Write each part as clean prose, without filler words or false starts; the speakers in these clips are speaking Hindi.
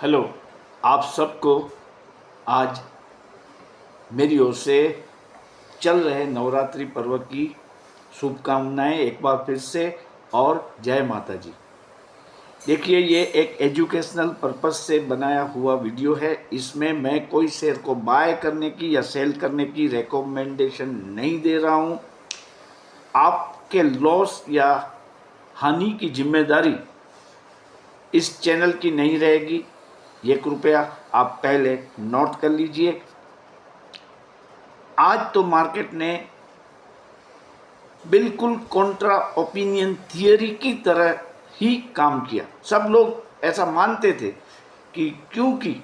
हेलो, आप सबको आज मेरी ओर से चल रहे नवरात्रि पर्व की शुभकामनाएं एक बार फिर से और जय माता जी। देखिए, ये एक एजुकेशनल पर्पस से बनाया हुआ वीडियो है। इसमें मैं कोई शेयर को बाय करने की या सेल करने की रिकमेंडेशन नहीं दे रहा हूँ। आपके लॉस या हानि की जिम्मेदारी इस चैनल की नहीं रहेगी, ये कृपया आप पहले नोट कर लीजिए। आज तो मार्केट ने बिल्कुल कॉन्ट्रा ओपिनियन थियरी की तरह ही काम किया। सब लोग ऐसा मानते थे कि क्योंकि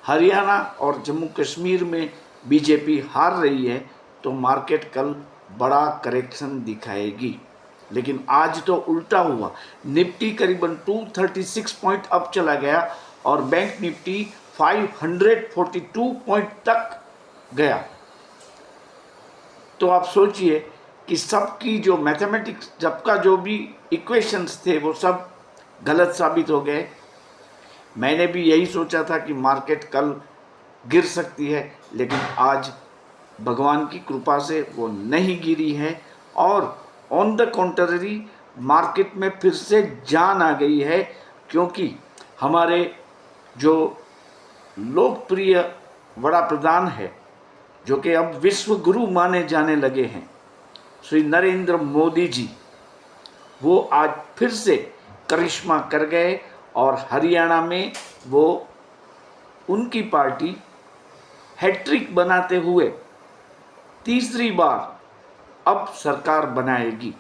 हरियाणा और जम्मू कश्मीर में बीजेपी हार रही है तो मार्केट कल बड़ा करेक्शन दिखाएगी, लेकिन आज तो उल्टा हुआ। निफ्टी करीबन 236 पॉइंट अप चला गया और बैंक निफ्टी 542 पॉइंट तक गया। तो आप सोचिए कि सबकी जो मैथमेटिक्स, सबका जो भी इक्वेशंस थे वो सब गलत साबित हो गए। मैंने भी यही सोचा था कि मार्केट कल गिर सकती है, लेकिन आज भगवान की कृपा से वो नहीं गिरी है और ऑन द कॉन्ट्ररी मार्केट में फिर से जान आ गई है, क्योंकि हमारे जो लोकप्रिय वड़ा प्रधान है, जो कि अब विश्व गुरु माने जाने लगे हैं, श्री नरेंद्र मोदी जी, वो आज फिर से करिश्मा कर गए और हरियाणा में वो उनकी पार्टी हैट्रिक बनाते हुए तीसरी बार अब सरकार बनाएगी।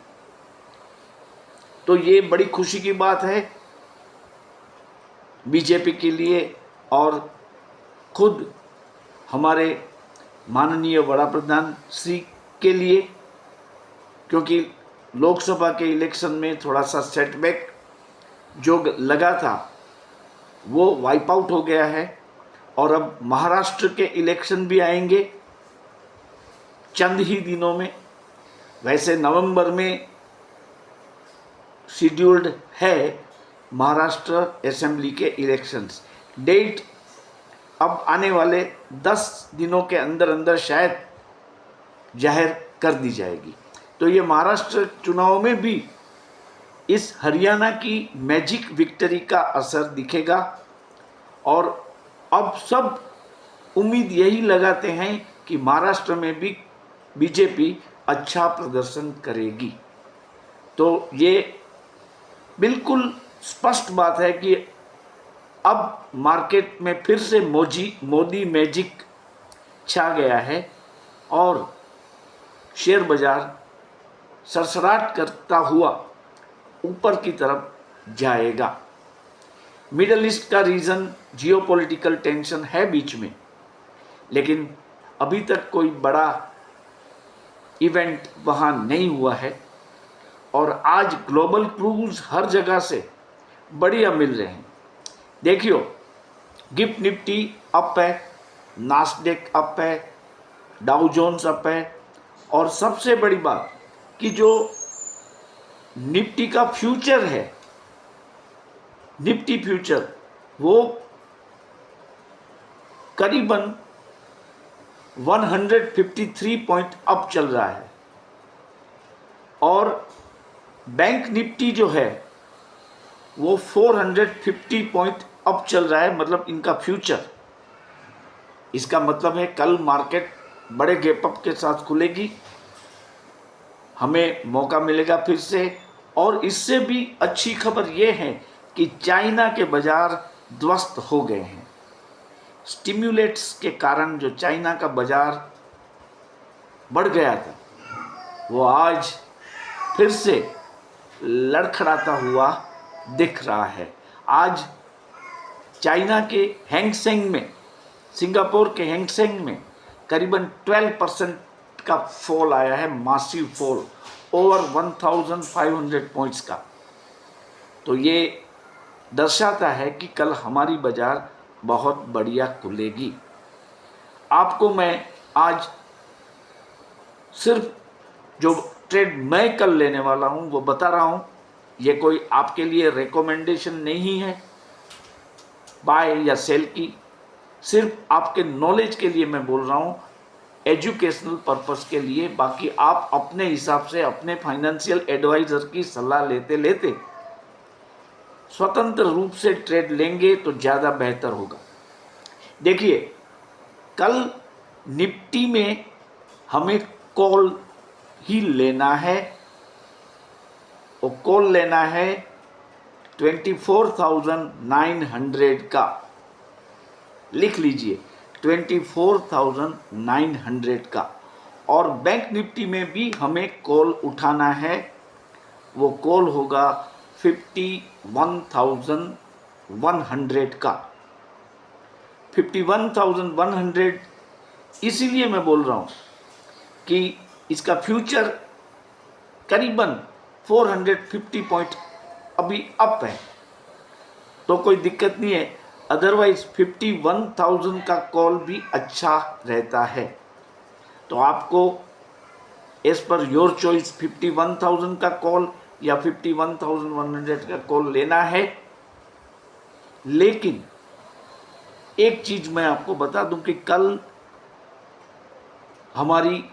तो ये बड़ी खुशी की बात है बीजेपी के लिए और खुद हमारे माननीय वड़ा प्रधान श्री के लिए, क्योंकि लोकसभा के इलेक्शन में थोड़ा सा सेटबैक जो लगा था वो वाइप आउट हो गया है और अब महाराष्ट्र के इलेक्शन भी आएंगे चंद ही दिनों में। वैसे नवंबर में शेड्यूल्ड है महाराष्ट्र असेंबली के इलेक्शंस। डेट अब आने वाले 10 दिनों के अंदर अंदर शायद जाहिर कर दी जाएगी। तो ये महाराष्ट्र चुनाव में भी इस हरियाणा की मैजिक विक्ट्री का असर दिखेगा और अब सब उम्मीद यही लगाते हैं कि महाराष्ट्र में भी बीजेपी अच्छा प्रदर्शन करेगी। तो ये बिल्कुल स्पष्ट बात है कि अब मार्केट में फिर से मोदी मैजिक छा गया है और शेयर बाजार सरसराट करता हुआ ऊपर की तरफ जाएगा। मिडल ईस्ट का रीजन जियोपॉलिटिकल टेंशन है बीच में, लेकिन अभी तक कोई बड़ा इवेंट वहाँ नहीं हुआ है और आज ग्लोबल क्रूज हर जगह से बढ़िया मिल रहे हैं। देखियो, गिफ्ट निफ्टी अप है, नास्डेक अप है, डाउ जोन्स अप है और सबसे बड़ी बात कि जो निफ्टी का फ्यूचर है, निफ्टी फ्यूचर, वो करीबन 153 पॉइंट अप चल रहा है और बैंक निफ्टी जो है वो 450 पॉइंट अप चल रहा है, मतलब इनका फ्यूचर। इसका मतलब है कल मार्केट बड़े गैप अप के साथ खुलेगी, हमें मौका मिलेगा फिर से। और इससे भी अच्छी खबर यह है कि चाइना के बाजार ध्वस्त हो गए हैं। स्टिम्युलेट्स के कारण जो चाइना का बाजार बढ़ गया था वो आज फिर से लड़खड़ाता हुआ दिख रहा है। आज चाइना के हैंगसेंग में, सिंगापुर के हैंगसेंग में करीबन 12% का फॉल आया है, मासिव फॉल ओवर 1500 पॉइंट्स का। तो ये दर्शाता है कि कल हमारी बाजार बहुत बढ़िया खुलेगी। आपको मैं आज सिर्फ जो ट्रेड मैं कल लेने वाला हूँ वो बता रहा हूँ। ये कोई आपके लिए रिकमेंडेशन नहीं है। बाय या सेल की, सिर्फ आपके नॉलेज के लिए मैं बोल रहा हूँ, एजुकेशनल पर्पस के लिए। बाकी आप अपने हिसाब से अपने फाइनेंशियल एडवाइजर की सलाह लेते लेते स्वतंत्र रूप से ट्रेड लेंगे तो ज़्यादा बेहतर होगा। देखिए, कल निफ्टी में हमें कॉल ही लेना है, और कॉल लेना है 24,900 का। लिख लीजिए 24,900 का। और बैंक निफ्टी में भी हमें कॉल उठाना है, वो कॉल होगा 51,100 का। 51,100 इसीलिए मैं बोल रहा हूँ कि इसका फ्यूचर करीबन 450 पॉइंट अभी अप है, तो कोई दिक्कत नहीं है। अदरवाइज 51,000 का कॉल भी अच्छा रहता है। तो आपको एज पर योर चॉइस 51,000 का कॉल या 51,100 का कॉल लेना है। लेकिन एक चीज मैं आपको बता दूं कि कल हमारी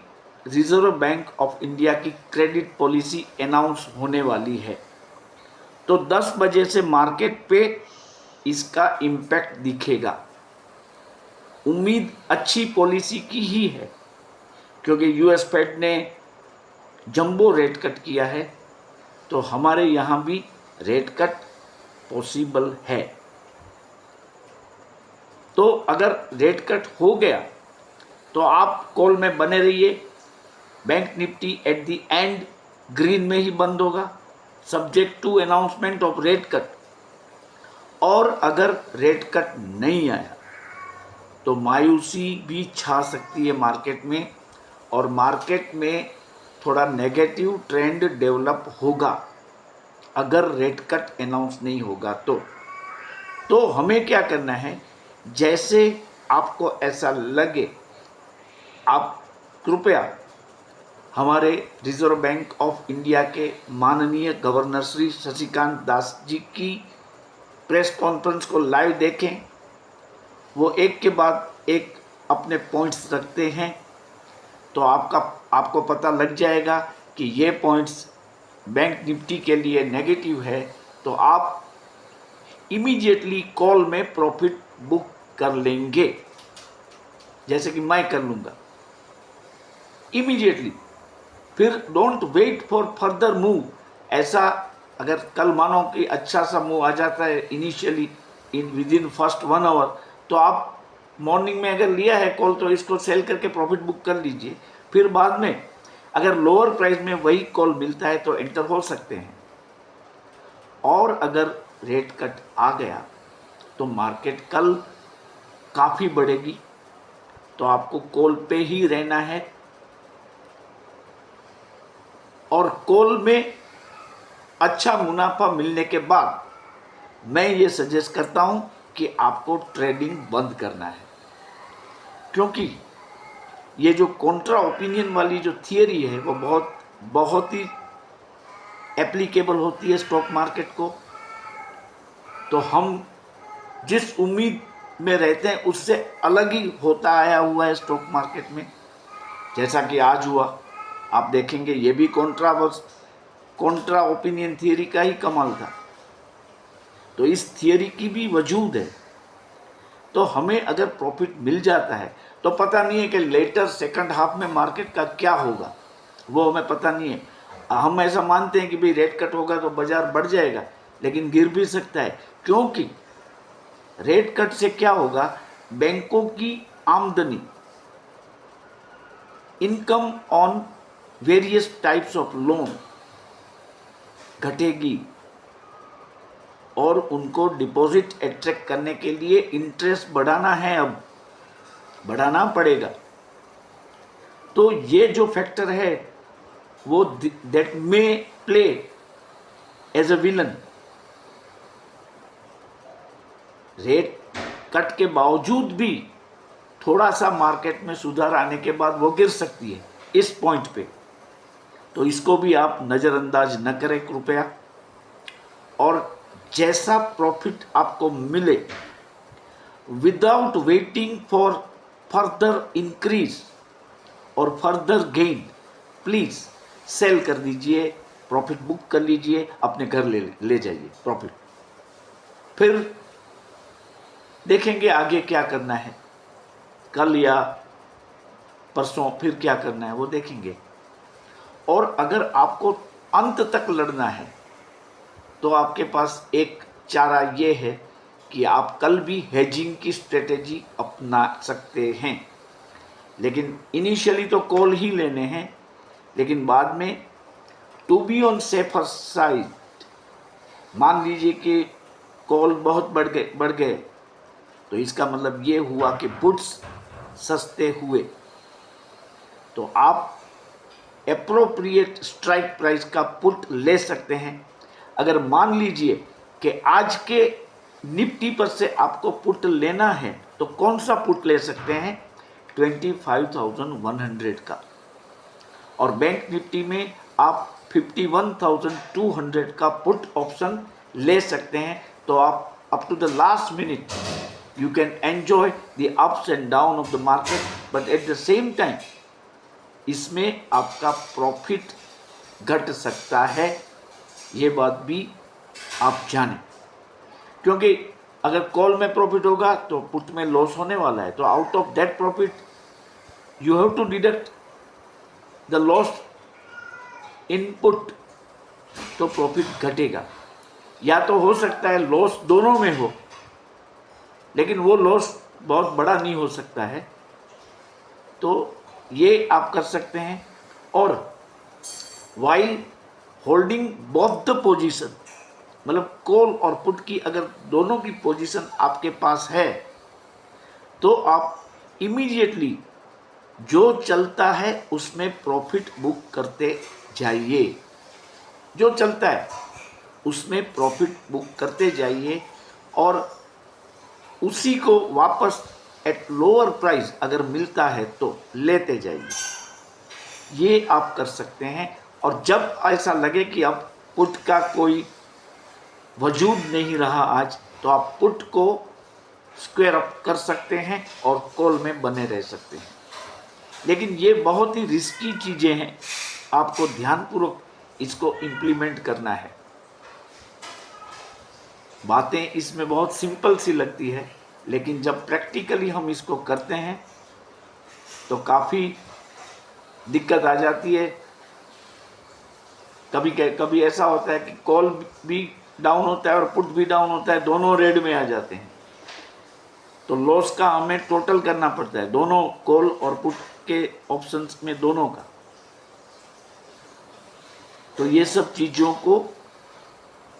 रिजर्व बैंक ऑफ इंडिया की क्रेडिट पॉलिसी अनाउंस होने वाली है, तो 10 बजे से मार्केट पे इसका इम्पैक्ट दिखेगा। उम्मीद अच्छी पॉलिसी की ही है, क्योंकि यूएस फेड ने जंबो रेट कट किया है, तो हमारे यहाँ भी रेट कट पॉसिबल है। तो अगर रेट कट हो गया तो आप कॉल में बने रहिए। Bank Nifty at the end green में ही बंद होगा, subject to announcement of rate cut. और अगर रेट कट नहीं आया तो मायूसी भी छा सकती है मार्केट में, और मार्केट में थोड़ा नेगेटिव ट्रेंड डेवलप होगा अगर रेट कट अनाउंस नहीं होगा। तो हमें क्या करना है, जैसे आपको ऐसा लगे, आप कृपया हमारे रिजर्व बैंक ऑफ इंडिया के माननीय गवर्नर श्री शशिकांत दास जी की प्रेस कॉन्फ्रेंस को लाइव देखें। वो एक के बाद एक अपने पॉइंट्स रखते हैं, तो आपको पता लग जाएगा कि ये पॉइंट्स बैंक निफ्टी के लिए नेगेटिव है, तो आप इमीडिएटली कॉल में प्रॉफिट बुक कर लेंगे, जैसे कि मैं कर लूँगा इमीडिएटली। फिर don't wait for further move. ऐसा अगर कल मानो कि अच्छा सा मूव आ जाता है initially within first 1 hour, तो आप मॉर्निंग में अगर लिया है कॉल तो इसको सेल करके प्रॉफिट बुक कर लीजिए। फिर बाद में अगर लोअर प्राइस में वही कॉल मिलता है तो एंटर हो सकते हैं। और अगर रेट कट आ गया तो मार्केट कल काफ़ी बढ़ेगी, तो आपको कॉल पे ही रहना है। और कॉल में अच्छा मुनाफा मिलने के बाद मैं ये सजेस्ट करता हूं कि आपको ट्रेडिंग बंद करना है, क्योंकि ये जो कॉन्ट्रा ओपिनियन वाली जो थियरी है वो बहुत ही एप्लीकेबल होती है स्टॉक मार्केट को। तो हम जिस उम्मीद में रहते हैं उससे अलग ही होता आया हुआ है स्टॉक मार्केट में। जैसा कि आज हुआ, आप देखेंगे ये भी कॉन्ट्रा ओपिनियन थियरी का ही कमाल था। तो इस थियरी की भी वजूद है। तो हमें अगर प्रॉफिट मिल जाता है तो पता नहीं है कि लेटर सेकंड हाफ में मार्केट का क्या होगा, वो हमें पता नहीं है। हम ऐसा मानते हैं कि भाई रेट कट होगा तो बाजार बढ़ जाएगा, लेकिन गिर भी सकता है, क्योंकि रेट कट से क्या होगा, बैंकों की आमदनी, income on various types of loan घटेगी, और उनको डिपॉजिट अट्रैक्ट करने के लिए इंटरेस्ट बढ़ाना है, अब बढ़ाना पड़ेगा। तो ये जो फैक्टर है वो that may play as a villain. Rate cut के बावजूद भी थोड़ा सा मार्केट में सुधार आने के बाद वो गिर सकती है इस पॉइंट पे, तो इसको भी आप नज़रअंदाज न करें कृपया। और जैसा प्रॉफिट आपको मिले without waiting for further increase और फर्दर गेन, प्लीज सेल कर दीजिए, प्रॉफिट बुक कर लीजिए, अपने घर ले जाइए प्रॉफिट। फिर देखेंगे आगे क्या करना है, कल या परसों फिर क्या करना है वो देखेंगे। और अगर आपको अंत तक लड़ना है तो आपके पास एक चारा ये है कि आप कल भी हेजिंग की स्ट्रेटेजी अपना सकते हैं। लेकिन इनिशियली तो कॉल ही लेने हैं, लेकिन बाद में to be on safer side, मान लीजिए कि कॉल बहुत बढ़ गए तो इसका मतलब ये हुआ कि पुट्स सस्ते हुए, तो आप एप्रोप्रिएट स्ट्राइक प्राइस का पुट ले सकते हैं। अगर मान लीजिए कि आज के निफ्टी पर से आपको पुट लेना है तो कौन सा पुट ले सकते हैं, 25,100 का, और बैंक निफ्टी में आप 51,200 का पुट ऑप्शन ले सकते हैं। तो आप up to the last minute you can enjoy the ups and down of the market, but at the same time इसमें आपका प्रॉफिट घट सकता है, ये बात भी आप जानें। क्योंकि अगर कॉल में प्रॉफिट होगा तो पुट में लॉस होने वाला है, तो out of that profit you have to deduct the loss in put, तो प्रॉफिट घटेगा। या तो हो सकता है लॉस दोनों में हो, लेकिन वो लॉस बहुत बड़ा नहीं हो सकता है, तो ये आप कर सकते हैं। और while holding both the position, मतलब कॉल और पुट की अगर दोनों की पोजीशन आपके पास है तो आप इमीडिएटली जो चलता है उसमें प्रॉफिट बुक करते जाइए, जो चलता है उसमें प्रॉफिट बुक करते जाइए, और उसी को वापस एट लोअर प्राइस अगर मिलता है तो लेते जाइए, ये आप कर सकते हैं। और जब ऐसा लगे कि अब पुट का कोई वजूद नहीं रहा आज, तो आप पुट को स्क्वायर अप कर सकते हैं और कॉल में बने रह सकते हैं। लेकिन ये बहुत ही रिस्की चीज़ें हैं, आपको ध्यानपूर्वक इसको इम्प्लीमेंट करना है। बातें इसमें बहुत सिंपल सी लगती है, लेकिन जब प्रैक्टिकली हम इसको करते हैं तो काफ़ी दिक्कत आ जाती है। कभी ऐसा होता है कि कॉल भी डाउन होता है और पुट भी डाउन होता है, दोनों रेड में आ जाते हैं, तो लॉस का हमें टोटल करना पड़ता है, दोनों कॉल और पुट के ऑप्शंस में दोनों का। तो ये सब चीज़ों को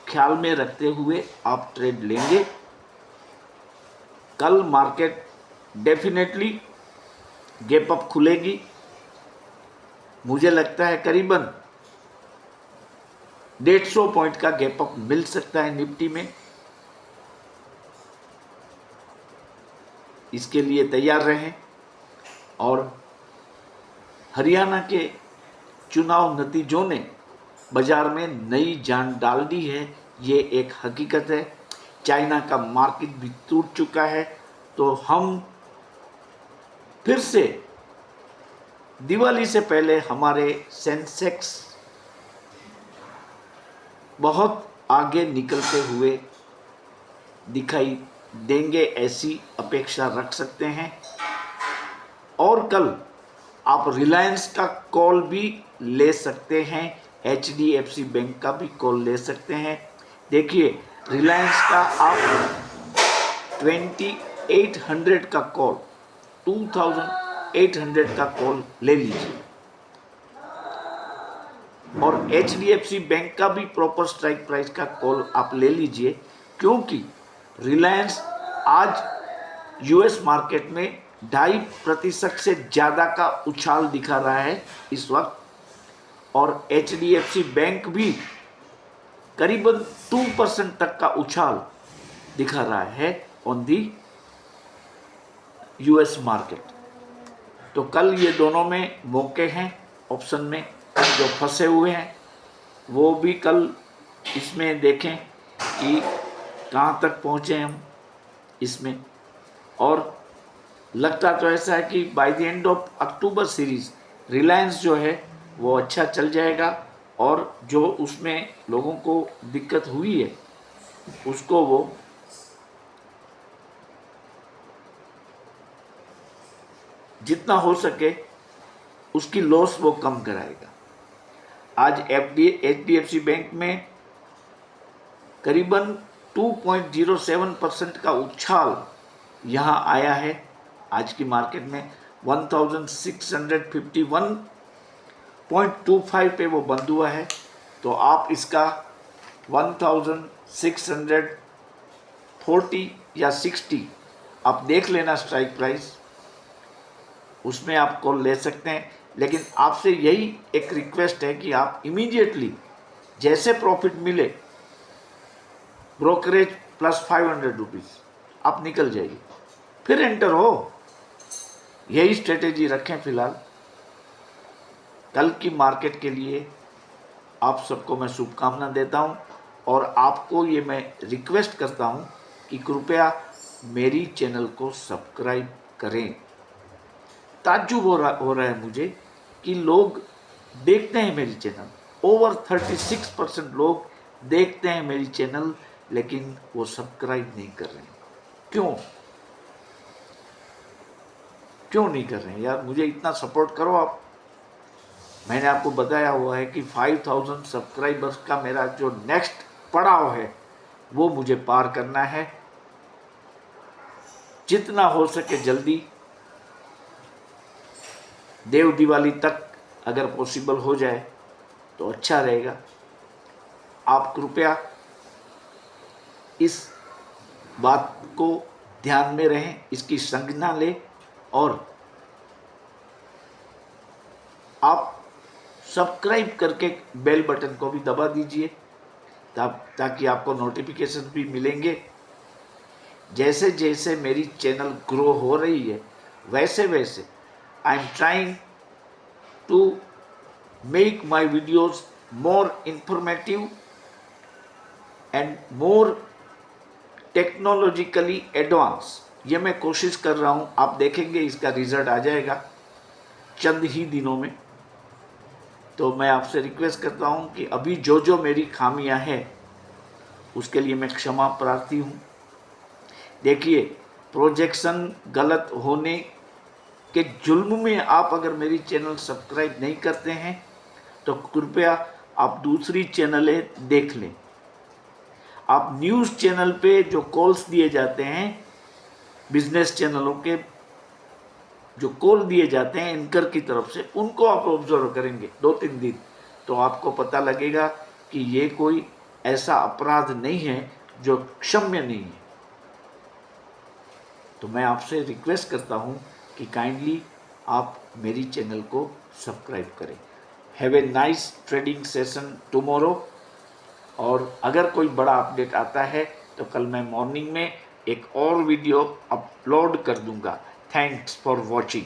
ख्याल में रखते हुए आप ट्रेड लेंगे। कल मार्केट डेफिनेटली गैप अप खुलेगी, मुझे लगता है करीबन 150 पॉइंट का गैप अप मिल सकता है निफ्टी में। इसके लिए तैयार रहें। और हरियाणा के चुनाव नतीजों ने बाजार में नई जान डाल दी है, ये एक हकीकत है। चाइना का मार्केट भी टूट चुका है, तो हम फिर से दिवाली से पहले हमारे सेंसेक्स बहुत आगे निकलते हुए दिखाई देंगे, ऐसी अपेक्षा रख सकते हैं। और कल आप रिलायंस का कॉल भी ले सकते हैं, HDFC बैंक का भी कॉल ले सकते हैं। देखिए रिलायंस का आप 2800 का कॉल, 2800 का कॉल ले लीजिए, और HDFC बैंक का भी प्रॉपर स्ट्राइक प्राइस का कॉल आप ले लीजिए, क्योंकि रिलायंस आज US मार्केट में 2.5% से ज़्यादा का उछाल दिखा रहा है इस वक्त, और HDFC बैंक भी करीबन 2% तक का उछाल दिखा रहा है ऑन दी US मार्केट। तो कल ये दोनों में मौके हैं, ऑप्शन में जो फंसे हुए हैं वो भी कल इसमें देखें कि कहाँ तक पहुँचे हम इसमें। और लगता तो ऐसा है कि by the end of October series Reliance जो है वो अच्छा चल जाएगा और जो उसमें लोगों को दिक्कत हुई है उसको वो जितना हो सके उसकी लॉस वो कम कराएगा। आज HDFC बैंक में करीबन 2.07% का उछाल यहाँ आया है। आज की मार्केट में 1651.25 पे वो बंद हुआ है। तो आप इसका 1640 या 60 आप देख लेना स्ट्राइक प्राइस, उसमें आप कॉल ले सकते हैं। लेकिन आपसे यही एक रिक्वेस्ट है कि आप इमीडिएटली जैसे प्रॉफिट मिले ब्रोकरेज प्लस 500 रुपीज़ आप निकल जाइए, फिर एंटर हो। यही स्ट्रेटेजी रखें फिलहाल। कल की मार्केट के लिए आप सबको मैं शुभकामना देता हूं और आपको ये मैं रिक्वेस्ट करता हूं कि कृपया मेरी चैनल को सब्सक्राइब करें। ताज्जुब हो रहा है मुझे कि लोग देखते हैं मेरी चैनल, ओवर 36% लोग देखते हैं मेरी चैनल लेकिन वो सब्सक्राइब नहीं कर रहे हैं। क्यों नहीं कर रहे हैं यार? मुझे इतना सपोर्ट करो आप। मैंने आपको बताया हुआ है कि 5000 सब्सक्राइबर्स का मेरा जो नेक्स्ट पड़ाव है वो मुझे पार करना है। जितना हो सके जल्दी, देव दिवाली तक अगर पॉसिबल हो जाए तो अच्छा रहेगा। आप कृपया इस बात को ध्यान में रहें, इसकी संज्ञा लें और आप सब्सक्राइब करके बेल बटन को भी दबा दीजिए ताकि आपको नोटिफिकेशन भी मिलेंगे। जैसे जैसे मेरी चैनल ग्रो हो रही है वैसे वैसे I am trying to make my videos more informative and more technologically advance. ये मैं कोशिश कर रहा हूँ, आप देखेंगे इसका रिजल्ट आ जाएगा चंद ही दिनों में। तो मैं आपसे रिक्वेस्ट करता हूँ कि अभी जो मेरी खामियां हैं उसके लिए मैं क्षमा प्रार्थी हूँ। देखिए, प्रोजेक्शन गलत होने के जुल्म में आप अगर मेरी चैनल सब्सक्राइब नहीं करते हैं तो कृपया आप दूसरी चैनलें देख लें। आप न्यूज़ चैनल पे जो कॉल्स दिए जाते हैं, बिजनेस चैनलों के जो कॉल दिए जाते हैं एंकर की तरफ से, उनको आप ऑब्जर्व करेंगे 2-3 दिन तो आपको पता लगेगा कि ये कोई ऐसा अपराध नहीं है जो क्षम्य नहीं है। तो मैं आपसे रिक्वेस्ट करता हूँ कि काइंडली आप मेरी चैनल को सब्सक्राइब करें। Have a nice trading session tomorrow. और अगर कोई बड़ा अपडेट आता है तो कल मैं मॉर्निंग में एक और वीडियो अपलोड कर दूंगा। Thanks for watching.